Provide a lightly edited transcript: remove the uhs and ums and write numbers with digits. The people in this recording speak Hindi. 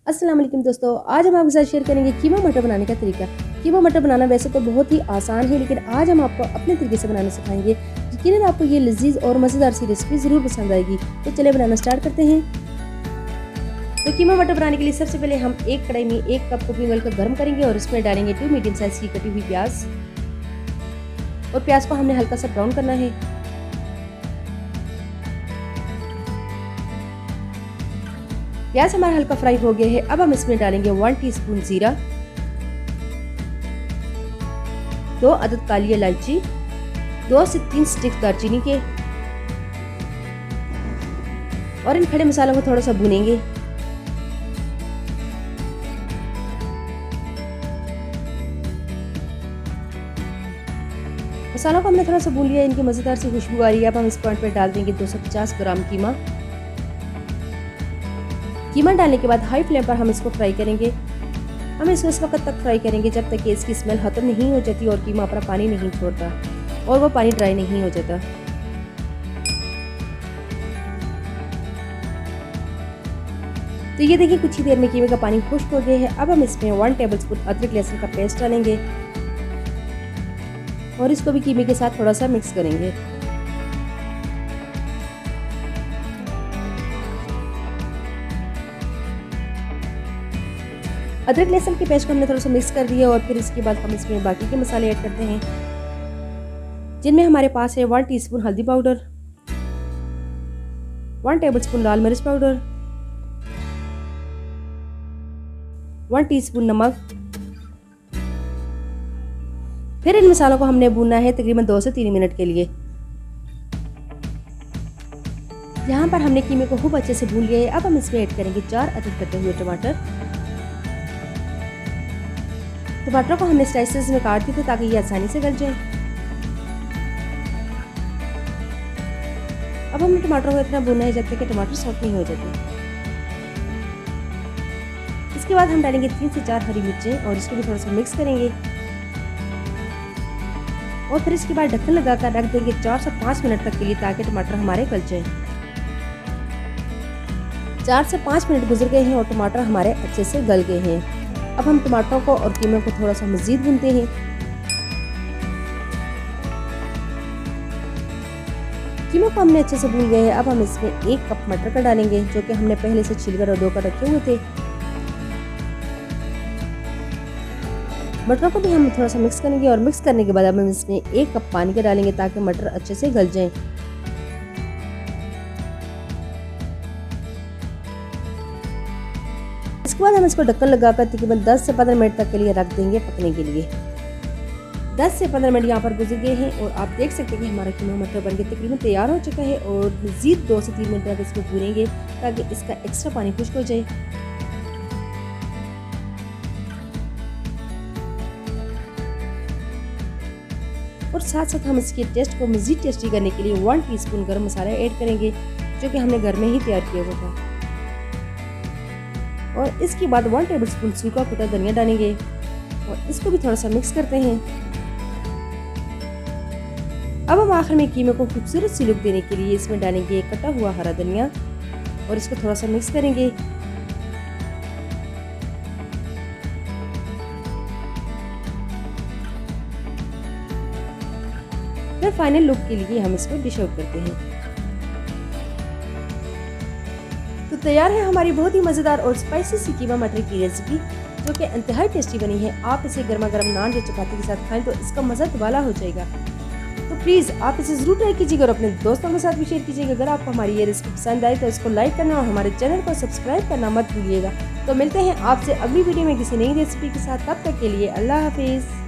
अस्सलाम वालेकुम दोस्तों, आज हम आपके साथ शेयर करेंगे कीमा मटर बनाने का तरीका। कीमा मटर बनाना वैसे तो बहुत ही आसान है, लेकिन आज हम आपको अपने तरीके से बनाना सिखाएंगे। यकीनन आपको ये लजीज और मज़ेदार सी रेसिपी ज़रूर पसंद आएगी। तो चलिए बनाना स्टार्ट करते हैं। तो कीमा मटर बनाने के लिए सबसे पहले हम एक कढ़ाई में 1 कप कुकिंग ऑयल को गर्म करेंगे और इसमें डालेंगे 2 मीडियम साइज की कटी हुई प्याज। और प्याज को हमने हल्का सा ब्राउन करना है। प्याज हमारा हल्का फ्राई हो गया है। अब हम इसमें डालेंगे 1 टीस्पून जीरा, 2 अदद काली इलायची, 2 से 3 स्टिक दालचीनी के, और इन खड़े मसालों को थोड़ा सा भूनेंगे। मसालों को हमने थोड़ा सा भून लिया, इनकी मजेदार सी खुशबू आ रही है। अब हम इस पॉइंट पर डाल देंगे 250 ग्राम कीमा। कीमा डालने के बाद हाई फ्लेम पर हम इसको फ्राई करेंगे। हम इसको इस वक्त तक फ्राई करेंगे जब तक कि इसकी स्मेल खत्म नहीं हो जाती और कीमा अपना पानी नहीं छोड़ता और वो पानी ड्राई नहीं हो जाता। तो ये देखिए, कुछ ही देर में कीमे का पानी खुश्क हो गया है। अब हम इसमें 1 टेबलस्पून अदरक लहसुन का पेस्ट डालेंगे और इसको भी कीमे के साथ थोड़ा सा मिक्स करेंगे। अदरक लहसुन के पेस्ट को हमने थोड़ा सा मिक्स कर दिया और फिर इसके बाद हम इसमें बाकी के मसाले ऐड करते हैं, जिनमें हमारे पास है 1 टीस्पून हल्दी पाउडर, 1 टेबलस्पून लाल मिर्च पाउडर, 1 टीस्पून नमक। फिर इन मसालों को हमने भूनना है तकरीबन 2 से 3 मिनट के लिए। यहाँ पर हमने कीमे को खूब अच्छे से भून लिया है। अब हम इसमें ऐड करेंगे 4 अदद कटे हुए टमाटर। टमाटर को हमने स्लाइसेस में काट दिए थे ताकि ये आसानी से गल जाए। अब हमने टमाटर को इतना भूनना है जब तक कि टमाटर सॉफ्ट नहीं हो जाते। इसके बाद हम डालेंगे 3 से 4 हरी मिर्चें और इसको भी थोड़ा सा मिक्स करेंगे और फिर इसके बाद ढक्कन लगाकर रख देंगे 4 से 5 मिनट तक के लिए ताकि टमाटर हमारे गल जाए। 4 से 5 मिनट गुजर गए हैं और टमाटर हमारे अच्छे से गल गए हैं। अब हम टमाटरों को और कीमे को थोड़ा सा मज़ीद भूनते हैं। कीमे को हमने अच्छे से भून गए हैं। अब हम इसमें 1 कप मटर का डालेंगे, जो कि हमने पहले से छिलकर और धोकर रखे हुए थे। मटरों को भी हम थोड़ा सा मिक्स करेंगे और मिक्स करने के बाद हम इसमें 1 कप पानी का डालेंगे ताकि मटर अच्छे से गल जाएं। इसके बाद हम इसको ढक्कन लगाकर तकरीबन 10 से 15 मिनट तक के लिए रख देंगे पकने के लिए। 10 से 15 मिनट यहाँ पर गुजर गए हैं और आप देख सकते हैं कि हमारा कीमा मटर बनके तकरीबन तैयार हो चुका है। और मज़ीद 2 से 3 मिनट तक इसको भूनेंगे ताकि इसका एक्स्ट्रा पानी खुश्क हो जाए। और साथ साथ हम इसके टेस्ट को मज़ीद टेस्टी करने के लिए 1 टीस्पून गरम मसाला ऐड करेंगे, जो कि हमने घर में ही तैयार किया हुआ था। और इसके बाद 1 टेबलस्पून सूखा कुटा धनिया डालेंगे और इसको भी थोड़ा सा मिक्स करते हैं। अब हम आखिर में कीमे को खूबसूरत सी लुक देने के लिए इसमें डालेंगे कटा हुआ हरा धनिया और इसको थोड़ा सा मिक्स करेंगे। फिर फाइनल लुक के लिए हम इसको डिश आउट करते हैं। तो तैयार है हमारी बहुत ही मज़ेदार और स्पाइसी सी कीमा मटर की रेसिपी, जो कि इंतहाई टेस्टी बनी है। आप इसे गर्मा गर्म नान या चपाती के साथ खाएं तो इसका मज़ा दुबाला हो जाएगा। तो प्लीज़ आप इसे ज़रूर ट्राई कीजिएगा और अपने दोस्तों के साथ भी शेयर कीजिएगा। अगर आपको हमारी ये रेसिपी पसंद आए तो इसको लाइक करना और हमारे चैनल को सब्सक्राइब करना मत भूलिएगा। तो मिलते हैं आपसे अगली वीडियो में किसी नई रेसिपी के साथ। तब तक के लिए अल्लाह हाफिज़।